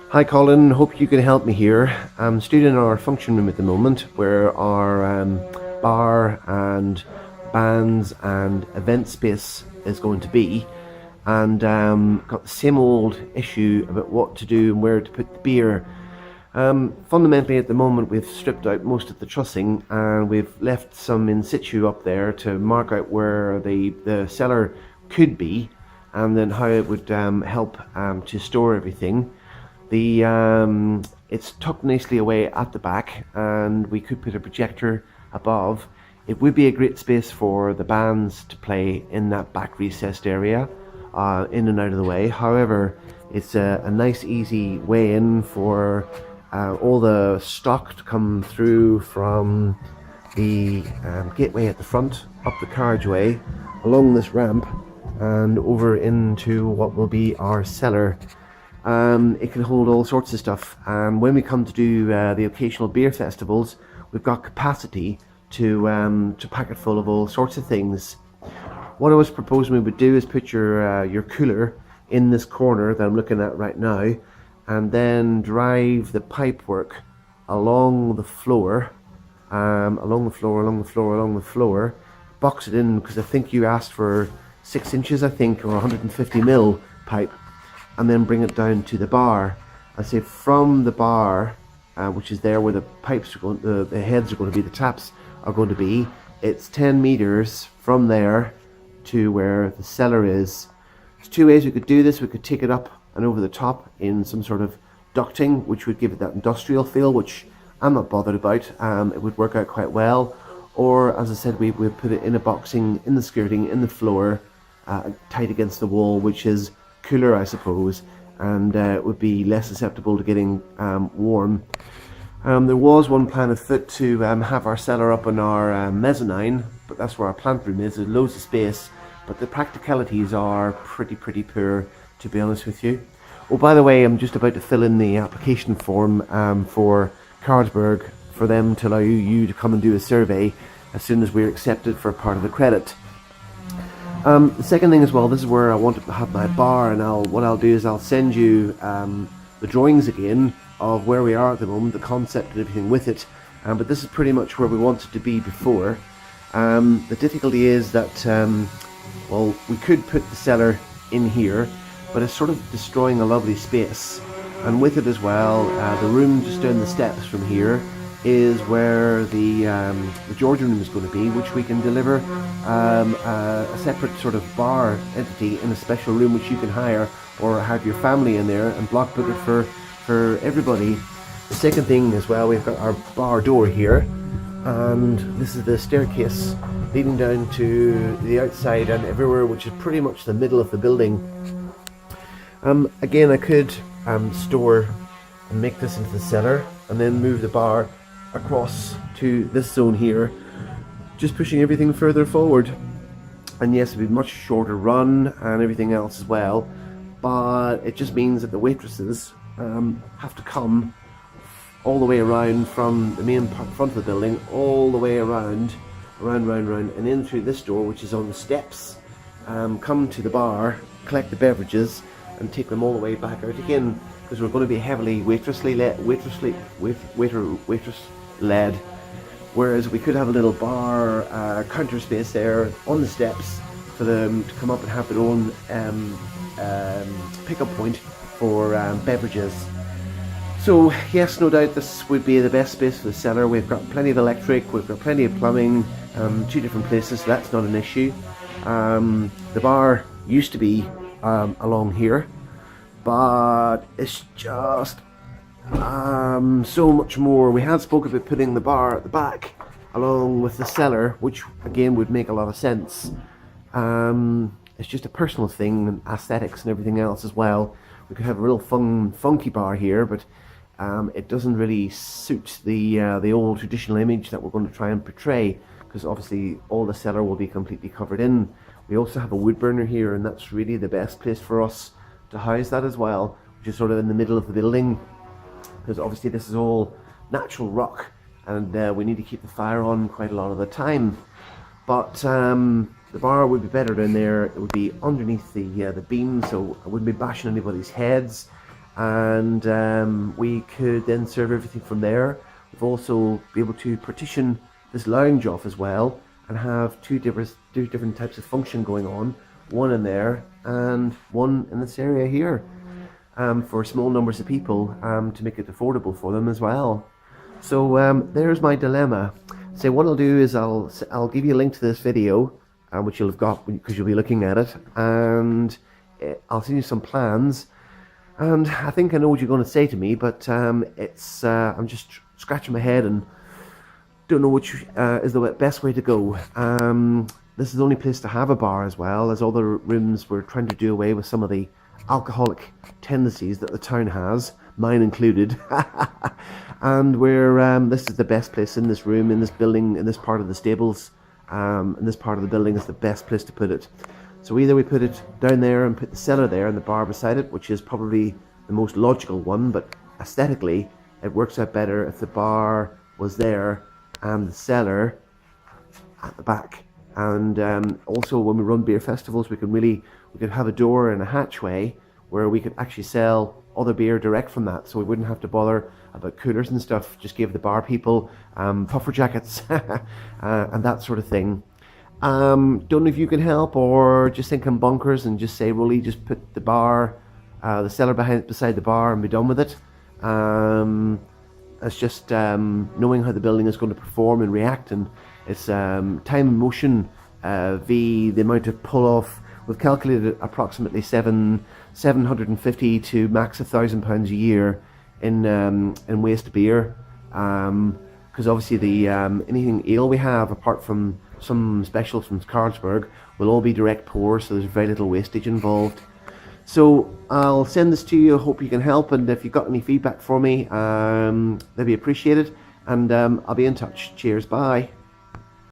Hi Colin, hope you can help me here. I'm still in our function room at the moment where our bar and bands and event space is going to be, and got the same old issue about what to do and where to put the beer. Fundamentally at the moment we've stripped out most of the trussing and we've left some in situ up there to mark out where the cellar could be and then how it would help to store everything. It's tucked nicely away at the back and we could put a projector above. It would be a great space for the bands to play in that back recessed area, in and out of the way. However, it's a nice easy way in for all the stock to come through from the gateway at the front, up the carriageway, along this ramp and over into what will be our cellar. It can hold all sorts of stuff, and when we come to do the occasional beer festivals, we've got capacity to pack it full of all sorts of things. What I was proposing we would do is put your cooler in this corner that I'm looking at right now, and then drive the pipework along the floor, along the floor, box it in, because I think you asked for 6 inches, I think, or 150 mil pipe, and then bring it down to the bar. I say from the bar, which is there where the pipes are going, the heads are going to be, the taps are going to be. It's 10 meters from there to where the cellar is. There's 2 ways we could do this. We could take it up and over the top in some sort of ducting, which would give it that industrial feel, which I'm not bothered about. It would work out quite well. Or, as I said, we would put it in a boxing, in the skirting, in the floor, tight against the wall, which is cooler, I suppose, and it would be less susceptible to getting warm. There was one plan afoot to have our cellar up on our mezzanine, but that's where our plant room is. There's loads of space, but the practicalities are pretty poor, to be honest with you. Oh, by the way, I'm just about to fill in the application form for Carlsberg for them to allow you to come and do a survey as soon as we're accepted for part of the credit. The second thing as well, this is where I want to have my bar, and what I'll do is I'll send you the drawings again of where we are at the moment, the concept and everything with it, but this is pretty much where we wanted to be before. The difficulty is that, well, we could put the cellar in here, but it's sort of destroying a lovely space, and with it as well, the room just down the steps from here is where the Georgian room is going to be, which we can deliver a separate sort of bar entity in a special room which you can hire or have your family in there and block book it for everybody. The second thing as well, we've got our bar door here, and this is the staircase leading down to the outside and everywhere, which is pretty much the middle of the building. Again, I could store and make this into the cellar and then move the bar across to this zone here, just pushing everything further forward. And yes, it'd be much shorter run and everything else as well, but it just means that the waitresses have to come all the way around from the main front of the building, all the way around, and in through this door, which is on the steps, come to the bar, collect the beverages, and take them all the way back out again, because we're going to be heavily waitress led, whereas we could have a little bar counter space there on the steps for them to come up and have their own pickup point for beverages. So yes, no doubt this would be the best space for the cellar. We've got plenty of electric, we've got plenty of plumbing, 2 different places, so that's not an issue. The bar used to be along here, but it's just so much more. We had spoken about putting the bar at the back along with the cellar, which again would make a lot of sense. It's just a personal thing, and aesthetics and everything else as well. We could have a real funky bar here, but it doesn't really suit the old traditional image that we're going to try and portray, because obviously all the cellar will be completely covered in. We also have a wood burner here, and that's really the best place for us to house that as well, which is sort of in the middle of the building, because obviously this is all natural rock, and we need to keep the fire on quite a lot of the time. But the bar would be better down there. It would be underneath the beam, so I wouldn't be bashing anybody's heads. and we could then serve everything from there. We've also be able to partition this lounge off as well and have two different types of function going on, one in there and one in this area here, for small numbers of people, to make it affordable for them as well. So there's my dilemma. So what I'll do is I'll give you a link to this video, which you'll have got because you'll be looking at it, and I'll send you some plans. And I think I know what you're going to say to me, but it's I'm just scratching my head and don't know which is the best way to go. This is the only place to have a bar as well, as other rooms we're trying to do away with some of the alcoholic tendencies that the town has, mine included. And this is the best place in this room, in this building, in this part of the stables, in this part of the building is the best place to put it. So either we put it down there and put the cellar there and the bar beside it, which is probably the most logical one, but aesthetically it works out better if the bar was there and the cellar at the back. And also when we run beer festivals, we could have a door and a hatchway where we could actually sell other beer direct from that, so we wouldn't have to bother about coolers and stuff. Just give the bar people puffer jackets and that sort of thing. Don't know if you can help, or just think I'm bonkers and just say, Rolly, just put the bar, the cellar beside the bar and be done with it. It's just knowing how the building is going to perform and react, and it's time and motion v the amount of pull off. We've calculated approximately 750 to max £1,000 a year in waste beer, because obviously the anything ale we have, apart from some specials from Carlsberg, will all be direct pour, so there's very little wastage involved. So I'll send this to you. I hope you can help, and if you've got any feedback for me, that'd be appreciated, and I'll be in touch. Cheers, bye.